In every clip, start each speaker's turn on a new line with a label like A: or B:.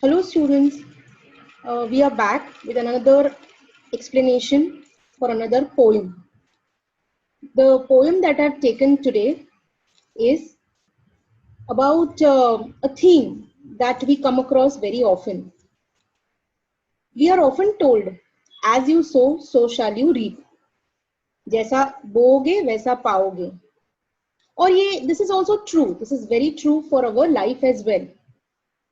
A: Hello students, we are back with another explanation for another poem. The poem that I've taken today is about a theme that we come across very often. We are often told, as you sow, so shall you reap. जैसा बोओगे वैसा पाओगे. और ये this is also true. This is very true for our life as well.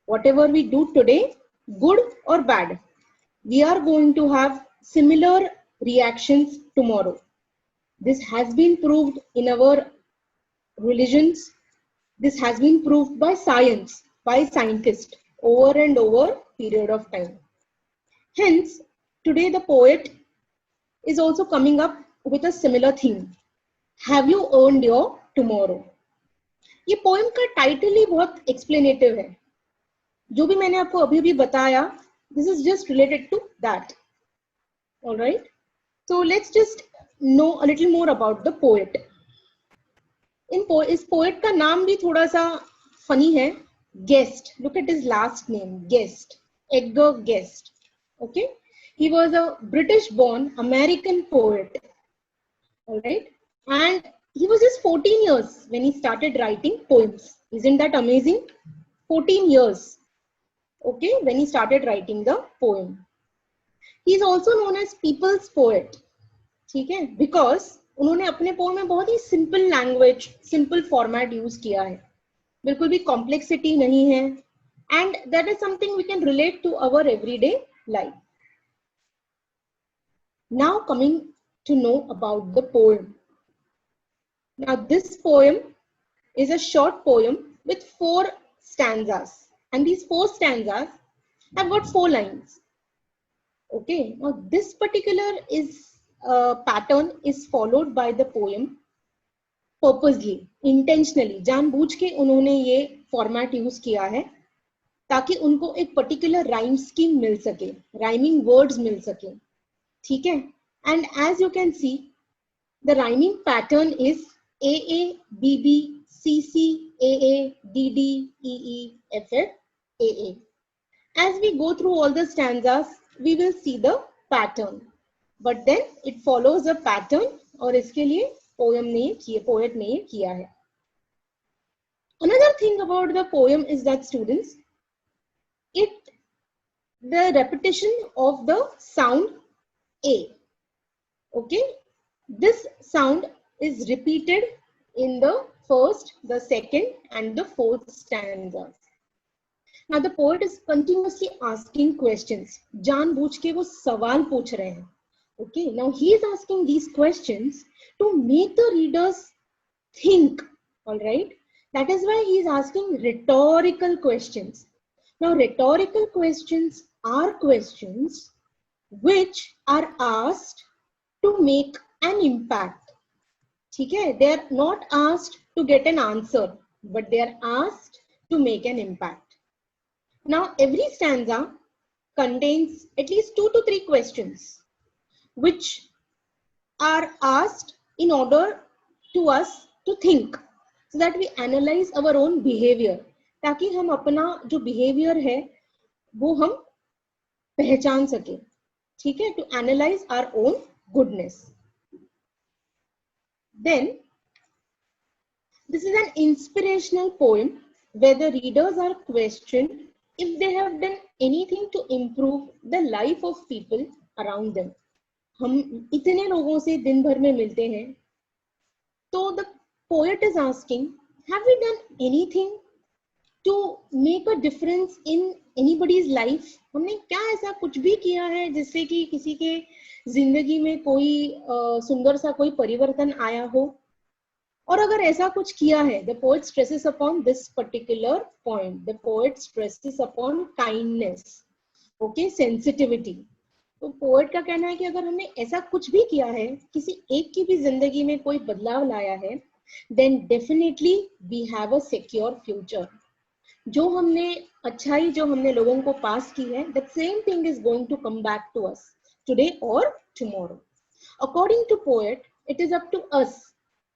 A: Whatever we do today, good or bad, we are going to have similar reactions tomorrow. This has been proved in our religions. This has been proved by science, by scientists over and over period of time. Hence, today the poet is also coming up with a similar theme. Have you earned your tomorrow? ये poem का title ही बहुत explanative है. जो भी मैंने आपको अभी बताया, this is just related to that. All right. So let's just know a little more about the poet. इस poet का नाम भी थोड़ा सा funny है. Guest. Look at his last name. Guest. Edgar Guest. Okay. He was a British-born American poet. All right. And he was just 14 years when he started writing poems. Isn't that amazing? 14 years. Okay, when he started writing the poem. He is also known as people's poet. ठीक है, because उन्होंने अपने poem में बहुत ही simple language, simple format use किया है. बिल्कुल भी complexity नहीं है. And that is something we can relate to our everyday life. Now coming to know about the poem. Now this poem is a short poem with 4 stanzas. And these 4 stanzas have got 4 lines. Okay, now this particular pattern is followed by the poem purposely, intentionally. जानबूझ के उन्होंने ये format use किया है ताकि उनको एक particular rhyme scheme मिल सके, rhyming words मिल सके, ठीक है? And as you can see, the rhyming pattern is AA, BB, CC, AA, DD, EE, FF, AA. As we go through all the stanzas, we will see the pattern. But then it follows a pattern और इसके लिए poet ने ये किया है. Another thing about the poem is that students, the repetition of the sound A. Okay, this sound is repeated in the first, the second, and the fourth stanzas. Now the poet is continuously asking questions. जानबूझ के वो सवाल पूछ रहे हैं. Okay, now he is asking these questions to make the readers think. All right, that is why he is asking rhetorical questions. Now rhetorical questions are questions which are asked to make an impact. ठीक है? They are not asked to get an answer, but they are asked to make an impact. Now, every stanza contains at least 2 to 3 questions which are asked in order to us to think, so that we analyze our own behavior. ताकि हम अपना जो behavior है वो हम पहचान सके. ठीक है? To analyze our own goodness. Then, this is an inspirational poem where the readers are questioned if they have done anything to improve the life of people around them. हम इतने लोगों से दिन भर में मिलते हैं, तो the poet is asking, have we done anything to make a difference in anybody's life? हमने क्या ऐसा कुछ भी किया है जिससे कि किसी के जिंदगी में कोई सुंदर सा कोई परिवर्तन आया हो? और अगर ऐसा कुछ किया है, the poet stresses upon this particular point. The poet stresses upon kindness, okay, sensitivity. तो poet का कहना है कि अगर हमने ऐसा कुछ भी किया है, किसी एक की भी जिंदगी में कोई बदलाव लाया है, then definitely we have a secure future. जो हमने अच्छाई जो हमने लोगों को पास की है, that same thing is going to come back to us today or tomorrow. According to poet, it is up to us.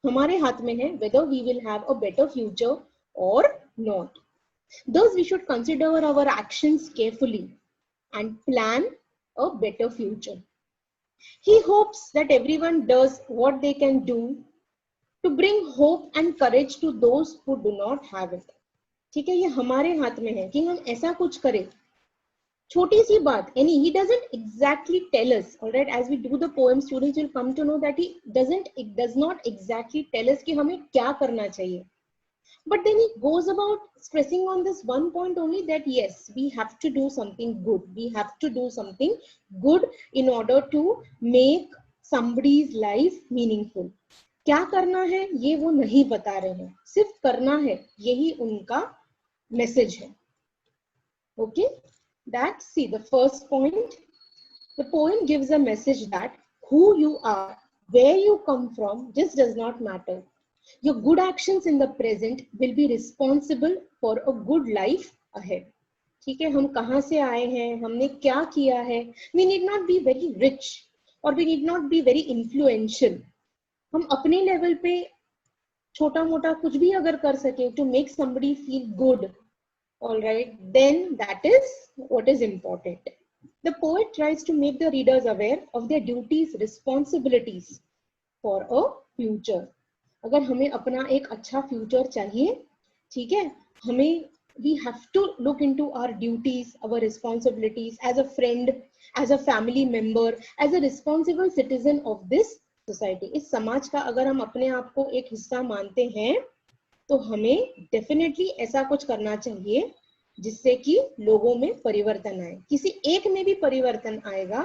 A: हमारे हाथ में है whether we will have a better future or not. Thus, we should consider our actions carefully and plan a better future. He hopes that everyone does what they can do to bring hope and courage to those who do not have it. ठीक है, ये हमारे हाथ में है कि हम ऐसा कुछ करें. छोटी सी बात, any, he doesn't exactly tell us, all right, as we do the poem, students will come to know that he does not exactly tell us कि हमें क्या करना चाहिए. But then he goes about stressing on this one point only, that yes, we have to do something good. We have to do something good in order to make somebody's life meaningful. क्या करना है ये वो नहीं बता रहे हैं, सिर्फ करना है, यही उनका मैसेज है. Okay, that, see, the first point, the poem gives a message that who you are, where you come from, just does not matter. Your good actions in the present will be responsible for a good life ahead. ठीक है, हम कहाँ से आए हैं, हमने क्या किया है. We need not be very rich or we need not be very influential. हम अपने लेवल पे छोटा मोटा कुछ भी अगर कर सके to make somebody feel good, all right, then that is what is important. The poet tries to make the readers aware of their duties, responsibilities for a future. अगर हमें अपना एक अच्छा फ्यूचर चाहिए, ठीक है, हमें we have to look into our duties, our responsibilities as a friend, as a family member, as a responsible citizen of this society. इस समाज का अगर हम अपने आप को एक हिस्सा मानते हैं तो हमें डेफिनेटली ऐसा कुछ करना चाहिए जिससे कि लोगों में परिवर्तन आए. किसी एक में भी परिवर्तन आएगा,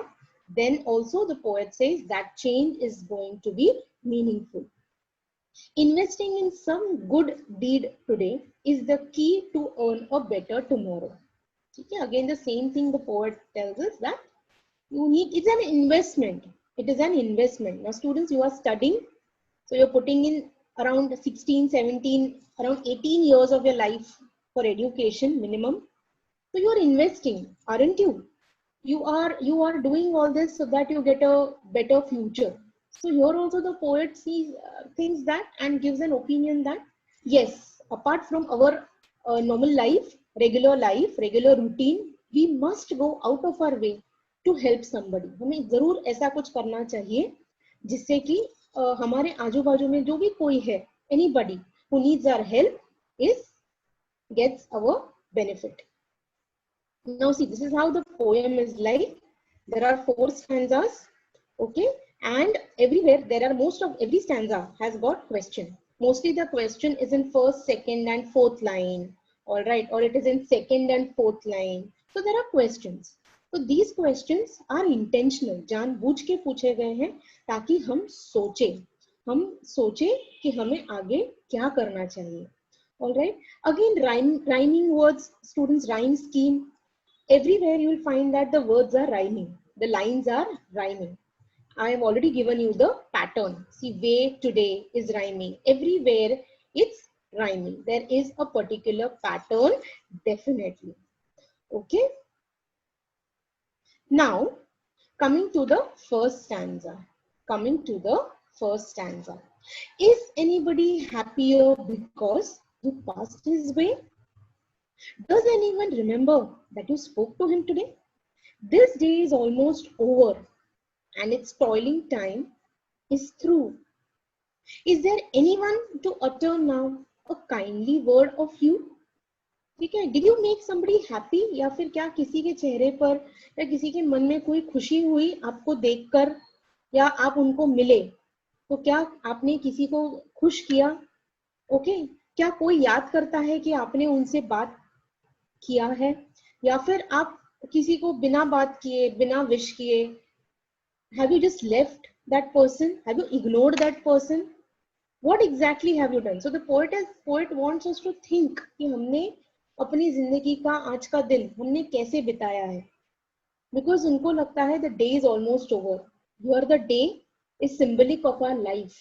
A: then also the poet says that change is going to be meaningful. Investing in some good deed today is the key to earn a better tomorrow. Okay, again the same thing the poet tells us, that you need, it's an investment. It is an investment. Now students, you are studying, so you're putting in around 16, 17, around 18 years of your life for education minimum. So you are investing, aren't you? You are doing all this so that you get a better future. So here also the poet sees thinks that and gives an opinion that yes, apart from our normal life, regular routine, we must go out of our way to help somebody. हमें जरूर ऐसा कुछ करना चाहिए जिससे कि हमारे आजू बाजू में जो भी कोई है, anybody who needs our help gets our benefit. Now see, this is how the poem is like. There are 4 stanzas, okay, and everywhere there are, most of every stanza has got question. Mostly the question is in first, second and fourth line, all right, or it is in second and fourth line. So there are questions. So these questions are intentional, जानबूझ के पूछे गए हैं ताकि हम सोचें कि हमें आगे क्या करना चाहिए. All right, again rhyming words, students, rhyme scheme. Everywhere you will find that the words are rhyming, the lines are rhyming. I have already given you the pattern. See, way, today is rhyming. Everywhere it's rhyming. There is a particular pattern, definitely. Okay. Now, coming to the first stanza. Is anybody happier because you passed his way? Does anyone remember that you spoke to him today? This day is almost over and its toiling time is through. Is there anyone to utter now a kindly word of you? ठीक है, did you make somebody happy? या फिर क्या किसी के चेहरे पर या किसी के मन में कोई खुशी हुई आपको देखकर, या आप उनको मिले तो क्या आपने किसी को खुश किया? ओके, क्या कोई याद करता है कि आपने उनसे बात किया है, या फिर आप किसी को बिना बात किए, बिना विश किए, have you just left that person? Have you ignored that person? What exactly have you done? So the poet wants us to think कि हमने अपनी जिंदगी का आज का दिन हमने कैसे बिताया है, because उनको लगता है the day is almost over. Here the day is symbolic of our life.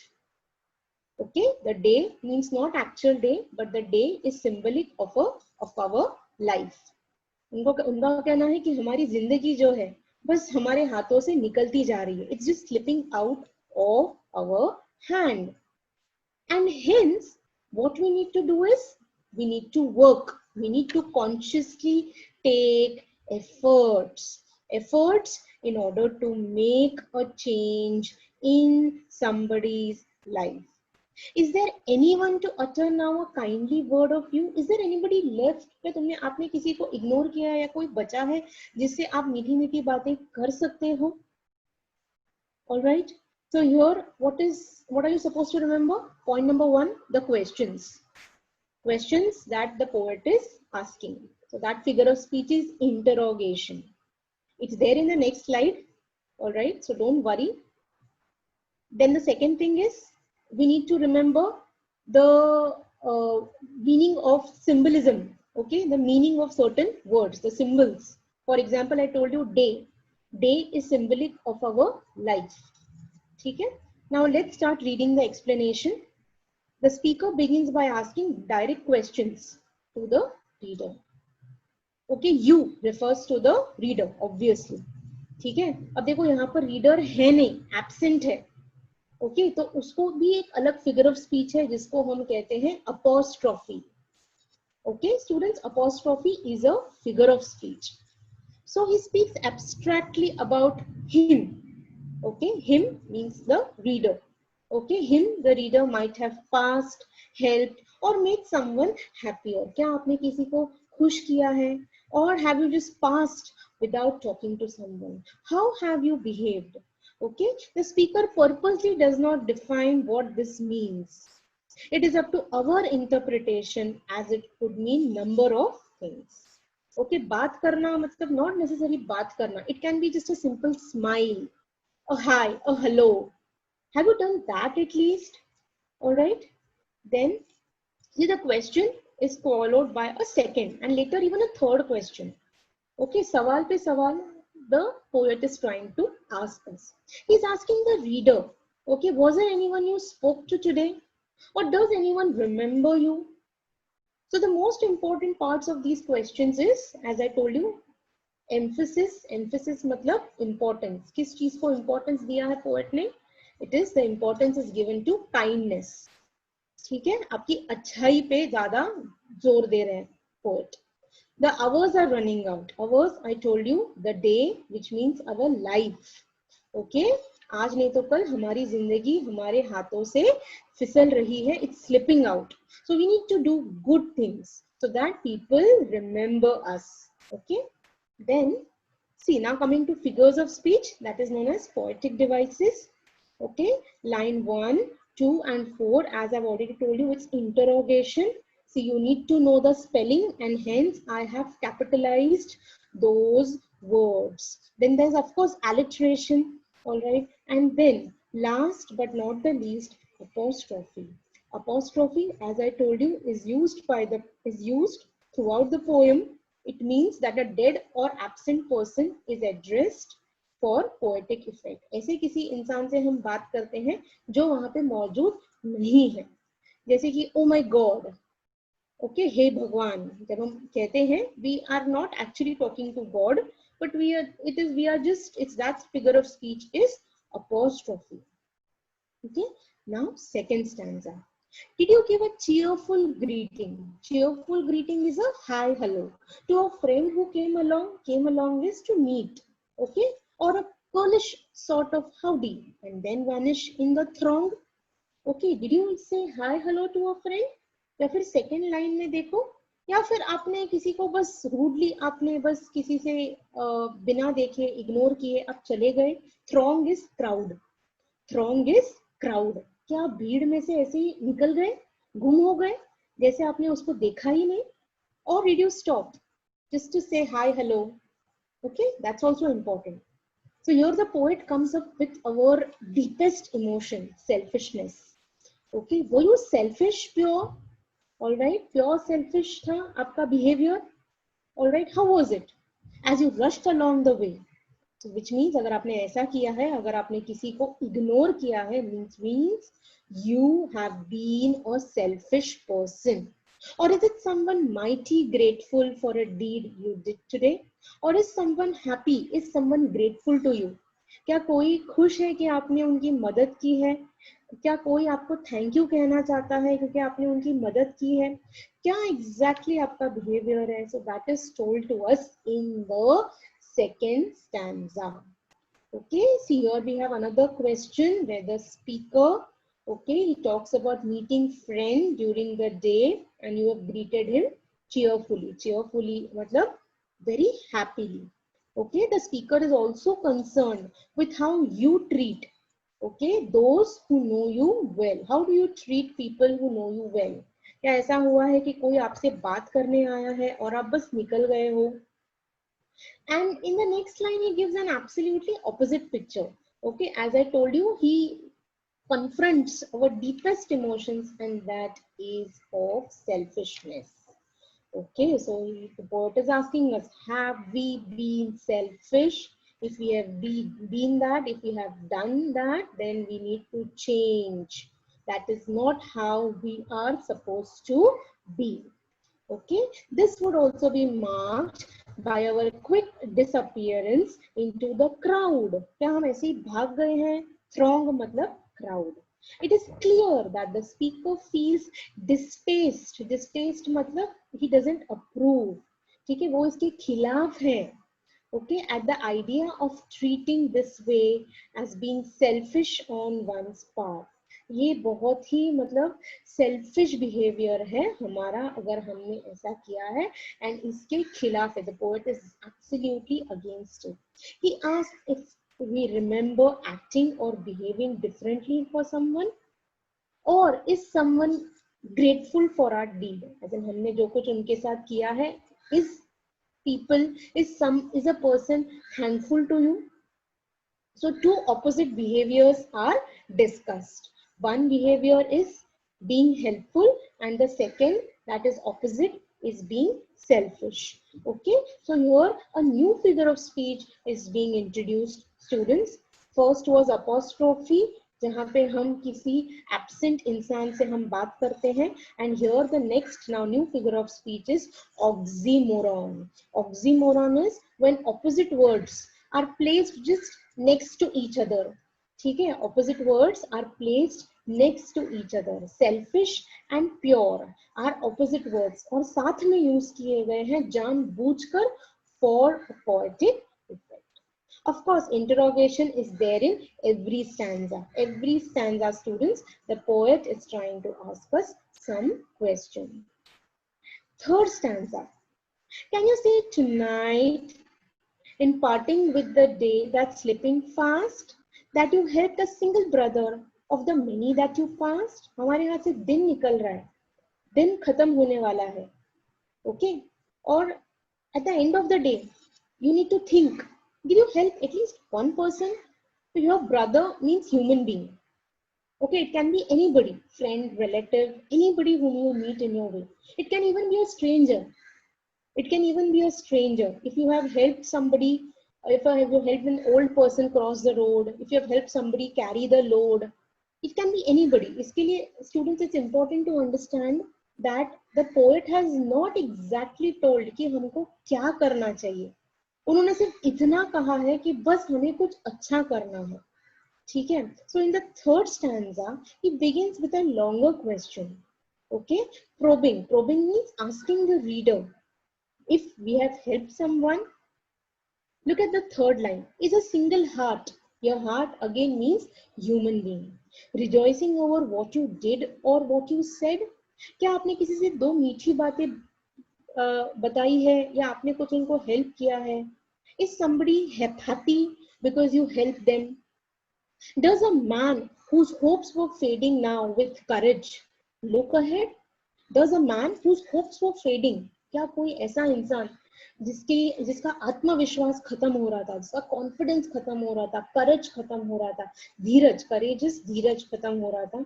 A: Okay, the day means not actual day, but the day is symbolic of our life. उनका कहना है कि हमारी जिंदगी जो है बस हमारे हाथों से निकलती जा रही है. It's just slipping out of our hand. And hence, what we need to do is we need to work. We need to consciously take efforts in order to make a change in somebody's life. Is there anyone to utter now a kindly word of you? Is there anybody left? क्या तुमने आपने किसी को ignore किया है या कोई बचा है जिससे आप मीठी मीठी बातें कर सकते हो? All right. So here, what are you supposed to remember? Point number 1, the questions that the poet is asking. So that figure of speech is interrogation. It's there in the next slide. All right. So don't worry. Then the second thing is we need to remember the meaning of symbolism. Okay, the meaning of certain words, the symbols. For example, I told you day. Day is symbolic of our life. Okay. Now let's start reading the explanation. The speaker begins by asking direct questions to the reader. Okay, you refers to the reader, obviously. ठीक है, अब देखो यहाँ पर reader है नहीं, absent है. Okay, तो उसको भी एक अलग फिगर ऑफ स्पीच है जिसको हम कहते हैं apostrophe. Okay students, apostrophe is a figure of speech. So he speaks abstractly about him. Okay, him means the reader. Okay, him, the reader, might have passed, helped or made someone happier. क्या आपने किसी को खुश किया है? Or have you just passed without talking to someone? How have you behaved? Okay, the speaker purposely does not define what this means. It is up to our interpretation, as it could mean number of things. Okay, बात करना मतलब not necessarily बात करना. It can be just a simple smile, a hi, a hello. Have you done that at least? All right. Then see, the question is followed by a second and later even a third question. Okay, सवाल पे सवाल the poet is trying to ask us. He's asking the reader, okay, was there anyone you spoke to today? Or does anyone remember you? So the most important parts of these questions is, as I told you, emphasis. Emphasis मतलब importance. किस चीज को importance दिया है poet ने? It is the importance is given to kindness. ठीक है, आपकी अच्छाई पे ज्यादा जोर दे रहे हैं poet. The hours are running out. Hours, I told you, the day, which means our life. Okay, आज नहीं तो कल हमारी जिंदगी हमारे हाथों से फिसल रही है. It's slipping out. So we need to do good things so that people remember us. Okay. Then see, now coming to figures of speech, that is known as poetic devices. Okay, line 1, 2 and 4, as I've already told you, it's interrogation. So you need to know the spelling and hence I have capitalized those words. Then there's of course alliteration. All right, and then last but not the least, apostrophe. Apostrophe, as I told you, is used throughout the poem. It means that a dead or absent person is addressed for poetic effect. ऐसे किसी इंसान से हम बात करते हैं जो वहां पे मौजूद नहीं है. जैसे कि oh my God, okay, हे भगवान. जब हम कहते हैं, we are not actually talking to God, but it's that figure of speech is apostrophe. Okay, now second stanza. Did you give a cheerful greeting? Cheerful greeting is a hi, hello. To a friend who came along is to meet. Okay, or a Polish sort of howdy and then vanish in the throng. Okay, did you say hi, hello to a friend? या फिर second line में देखो, या फिर आपने किसी को बस रूडली आपने बस किसी से बिना देखे इग्नोर किए आप चले गए. Throng is crowd. Throng is crowd. क्या आप भीड़ में से ऐसे ही निकल गए, गुम हो गए, जैसे आपने उसको देखा ही नहीं? और did you stop just to say hi hello? Okay, that's also important. So here the poet comes up with our deepest emotion, selfishness. Okay, were you selfish, pure? All right, pure selfish था आपका behavior. All right, how was it as you rushed along the way? So which means अगर आपने ऐसा किया है, अगर आपने किसी को ignore किया है, means you have been a selfish person. Or is it someone mighty grateful for a deed you did today? Or is someone happy? Is someone grateful to you? क्या कोई खुश है कि आपने उनकी मदद की है? क्या कोई आपको थैंक यू कहना चाहता है क्योंकि आपने उनकी मदद की है? क्या एग्जैक्टली आपका बिहेवियर है? So that is told to us in the second stanza. Okay, see here we have another question where the speaker, okay, he talks about meeting friend during the day and you have greeted him cheerfully. Cheerfully matlab very happily. Okay, the speaker is also concerned with how you treat, okay, those who know you well. How do you treat people who know you well? क्या ऐसा हुआ है कि कोई आपसे बात करने आया है और आप बस निकल गए हो? And in the next line, he gives an absolutely opposite picture. Okay, as I told you, he confronts our deepest emotions, and that is of selfishness. Okay, so the poet is asking us, have we been selfish? If we have been that, if we have done that, then we need to change. That is not how we are supposed to be. Okay, this would also be marked by our quick disappearance into the crowd. क्या हम ऐसे ही भाग गए हैं? Throng मतलब crowd. It is clear that the speaker feels distaste. Distaste मतलब he doesn't approve. ठीक है, वो इसके खिलाफ है. Okay, at the idea of treating this way as being selfish on one's part. ये बहुत ही मतलब सेल्फिश बिहेवियर है हमारा अगर हमने ऐसा किया है एंड इसके खिलाफ है. The poet is absolutely against it. He asks if we remember acting और बिहेविंग डिफरेंटली फॉर समवन और is someone grateful for our deed. As in हमने जो कुछ उनके साथ किया है, is people is a person thankful to you? So two opposite behaviors are discussed. One behavior is being helpful and the second, that is opposite, is being selfish. Okay, so here a new figure of speech is being introduced, students. First was apostrophe, जहाँ पे हम किसी absent इंसान से हम बात करते हैं, and here the next now new figure of speech is oxymoron. Oxymoron is when opposite words are placed just next to each other. ठीक है, opposite words are placed next to each other. Selfish and pure are opposite words और साथ में use किए गए हैं जानबूझकर for poetic effect. Of course, interrogation is there in every stanza. Every stanza, students, the poet is trying to ask us some question. Third stanza. Can you say tonight, in parting with the day that's slipping fast, that you helped a single brother of the many that you passed? हमारे हाथ से दिन निकल रहा है, दिन खत्म होने वाला है. Okay? और at the end of the day, you need to think. Did you help at least one person? So your brother means human being. Okay, it can be anybody, friend, relative, anybody whom you meet in your way. It can even be a stranger. It can even be a stranger. If you have helped somebody, if you have helped an old person cross the road, if you have helped somebody carry the load, it can be anybody. इसके लिए students, it's important to understand that the poet has not exactly told कि हमको क्या करना चाहिए. उन्होंने सिर्फ इतना कहा है कि बस हमें कुछ अच्छा करना है. ठीक है, so in the third stanza he begins with a longer question. Okay, probing. Probing means asking the reader if we have helped someone. Look at the third line. Is a single heart. Your heart again means human being. Rejoicing over what you did और what you said. क्या आपने किसी से दो मीठी बातें बताई है या आपने कुछ उनको हेल्प किया है? Is somebody happy because you helped them? Does a man whose hopes were fading now with courage look ahead? Does a man whose hopes were fading, क्या कोई ऐसा इंसान जिसका आत्मविश्वास खत्म हो रहा था, जिसका कॉन्फिडेंस खत्म हो रहा था, करेज खत्म हो रहा था, धीरज, करेजस धीरज खत्म हो रहा था,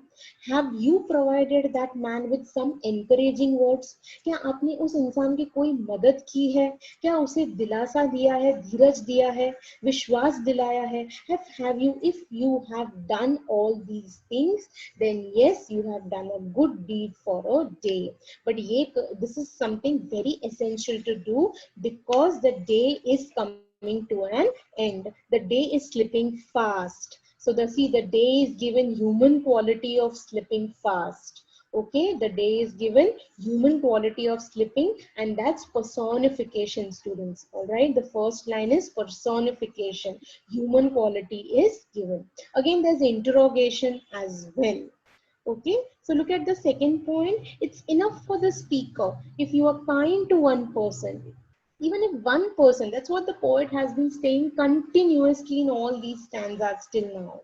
A: have you provided that man with some encouraging words? क्या आपने उस इंसान की कोई मदद की है? क्या उसे दिलासा दिया है, धीरज दिया है, विश्वास दिलाया है? Have you? If you have done all these things, then yes, you have done a good deed for a day. But this is something very essential to do because the day is coming to an end. The day is slipping fast. So the day is given human quality of sleeping fast. Okay, the day is given human quality of sleeping, and that's personification, students. All right, the first line is personification. Human quality is given. Again, there's interrogation as well. Okay, so look at the second point. It's enough for the speaker if you are kind to one person. Even if one person, that's what the poet has been saying continuously in all these stanzas till now.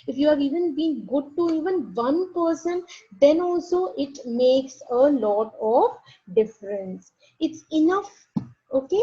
A: If you have even been good to even one person, then also it makes a lot of difference. It's enough, okay?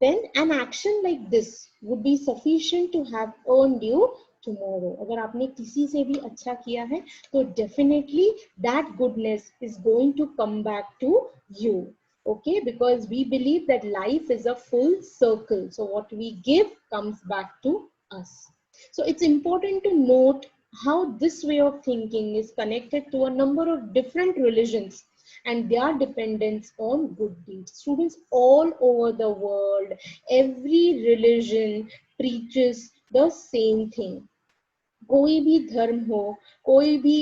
A: Then an action like this would be sufficient to have earned you tomorrow. अगर आपने किसी से भी अच्छा किया है, तो definitely that goodness is going to come back to you. Okay, because we believe that life is a full circle. So what we give comes back to us. So it's important to note how this way of thinking is connected to a number of different religions and their dependence on good deeds. Students all over the world, every religion preaches the same thing. कोई भी धर्म हो, कोई भी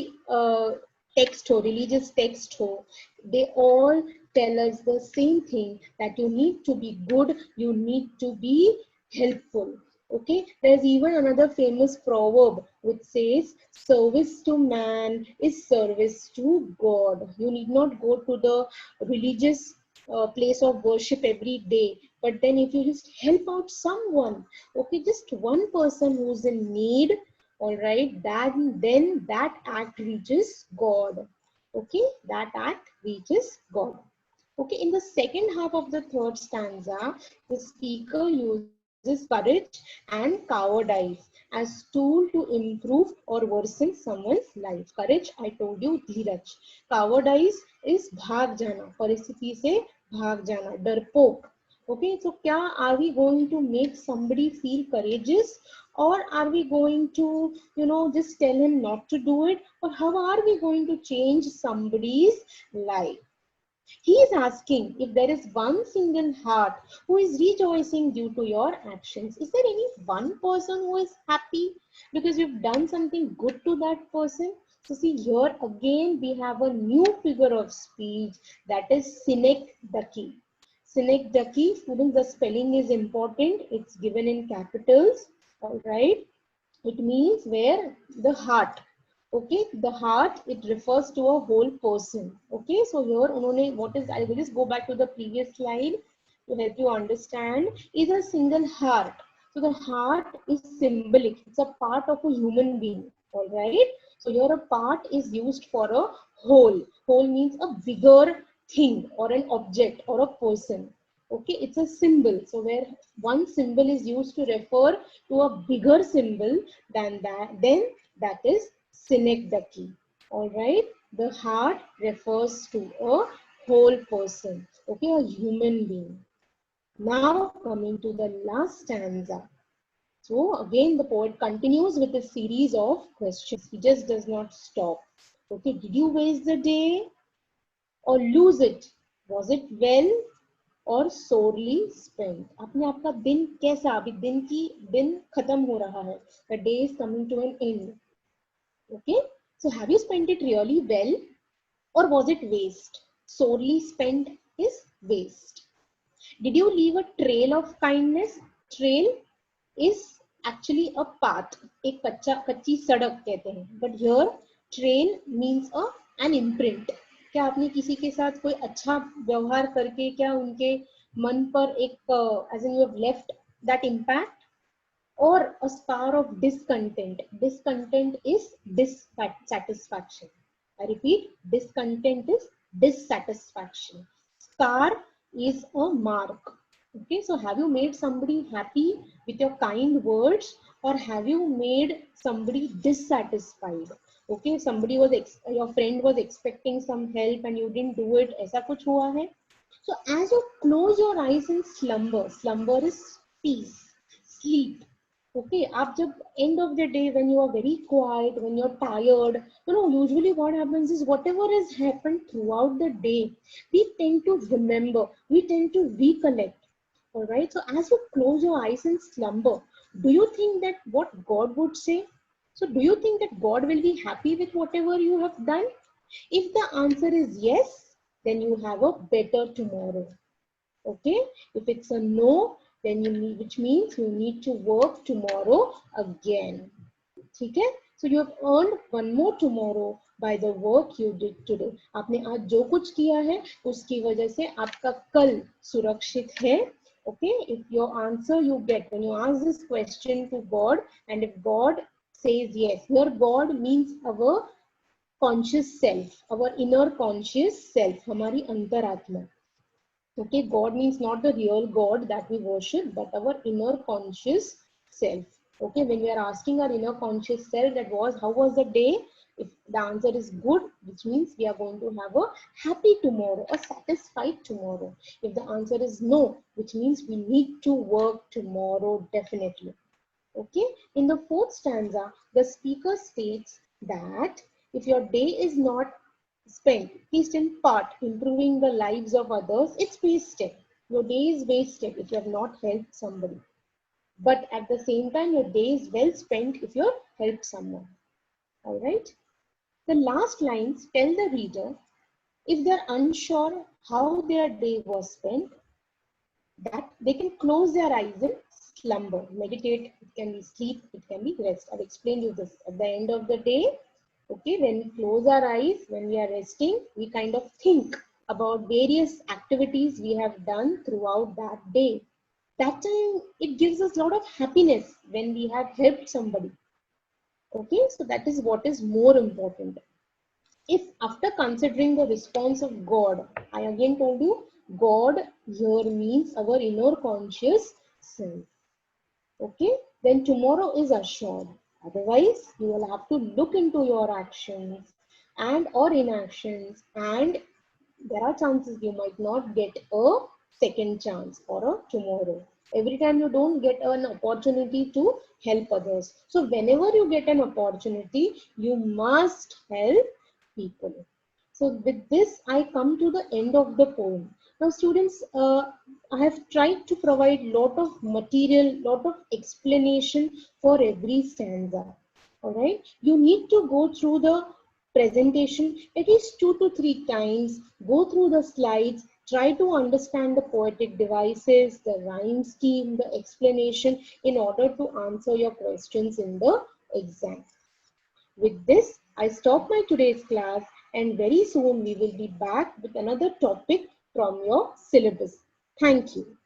A: text हो, religious text हो, they all tell us the same thing, that you need to be good, you need to be helpful. Okay, there's even another famous proverb which says, service to man is service to God. You need not go to the religious place of worship every day, but then if you just help out someone, okay, just one person who's in need, all right, then that act reaches God. Okay, that act reaches God. Okay, in the second half of the third stanza, the speaker uses courage and cowardice as tool to improve or worsen someone's life. Courage, I told you, Dheeraj. Cowardice is भाग जाना, परिस्थिति से भाग जाना, डरपोक. Okay, so are we going to make somebody feel courageous, or are we going to, just tell him not to do it, or how are we going to change somebody's life? He is asking if there is one single heart who is rejoicing due to your actions. Is there any one person who is happy because you've done something good to that person? So see, here again we have a new figure of speech, that is synecdoche. Synecdoche, students, the spelling is important. It's given in capitals. All right. It means where the heart. Okay, the heart, it refers to a whole person. Okay, so here I will just go back to the previous slide to help you understand, is a single heart. So the heart is symbolic, it's a part of a human being. All right, so here a part is used for a whole. Whole means a bigger thing or an object or a person. Okay, it's a symbol. So where one symbol is used to refer to a bigger symbol than that, then that is synecdoche. All right, the heart refers to a whole person, okay, a human being. Now coming to the last stanza. So again the poet continues with a series of questions. He just does not stop. Okay, did you waste the day or lose it? Was it well और sorely spent? आपने आपका दिन कैसा, अभी दिन खत्म हो रहा है, the day is coming to an end. Okay, so have you spent it really well, or was it waste? Sorely spent is waste. Did you leave a trail of kindness? Trail is actually a path, एक कच्ची सड़क कहते हैं, but here trail means an imprint. क्या आपने किसी के साथ कोई अच्छा व्यवहार करके क्या उनके मन पर एक as in you have left that impact, or a scar of discontent? Discontent is dissatisfaction. I repeat, discontent is dissatisfaction. Scar is a mark. Okay, so have you made somebody happy with your kind words, or have you made somebody dissatisfied? Okay, somebody was your friend was expecting some help and you didn't do it. ऐसा कुछ हुआ है? So as you close your eyes in slumber, slumber is peace, sleep. Okay, आप जब end of the day, when you are very quiet, when you're tired, usually what happens is whatever has happened throughout the day, we tend to remember, we tend to recollect. All right, so as you close your eyes in slumber, do you think that what God would say? So do you think that God will be happy with whatever you have done? If the answer is yes, then you have a better tomorrow. Okay? If it's a no, then you need, which means you need to work tomorrow again. Okay? So you have earned one more tomorrow by the work you did today. आपने आज जो कुछ किया है उसकी वजह से आपका कल सुरक्षित है. Okay? If your answer you get when you ask this question to God, and if God says yes, here God means our conscious self, our inner conscious self, हमारी अंतरात्मा. Okay, God means not the real God that we worship, but our inner conscious self. Okay, when we are asking our inner conscious self that was, how was the day? If the answer is good, which means we are going to have a happy tomorrow, a satisfied tomorrow. If the answer is no, which means we need to work tomorrow definitely. Okay, in the fourth stanza, the speaker states that if your day is not spent, at least in part, improving the lives of others, it's wasted. Your day is wasted if you have not helped somebody. But at the same time, your day is well spent if you have helped someone. All right. The last lines tell the reader, if they're unsure how their day was spent, that they can close their eyes and slumber, meditate. It can be sleep, it can be rest. I've explained you this. At the end of the day, okay, when we close our eyes, when we are resting, we kind of think about various activities we have done throughout that day. That time, it gives us a lot of happiness when we have helped somebody. Okay, so that is what is more important. If after considering the response of God, I again told you, God here means our inner conscious self. Okay, then tomorrow is assured. Otherwise, you will have to look into your actions and or inactions, and there are chances you might not get a second chance or a tomorrow. Every time you don't get an opportunity to help others. So whenever you get an opportunity, you must help people. So with this, I come to the end of the poem. Now students, I have tried to provide lot of material, lot of explanation for every stanza. All right, you need to go through the presentation at least 2 to 3 times, go through the slides, try to understand the poetic devices, the rhyme scheme, the explanation in order to answer your questions in the exam. With this, I stop my today's class, and very soon we will be back with another topic from your syllabus. Thank you.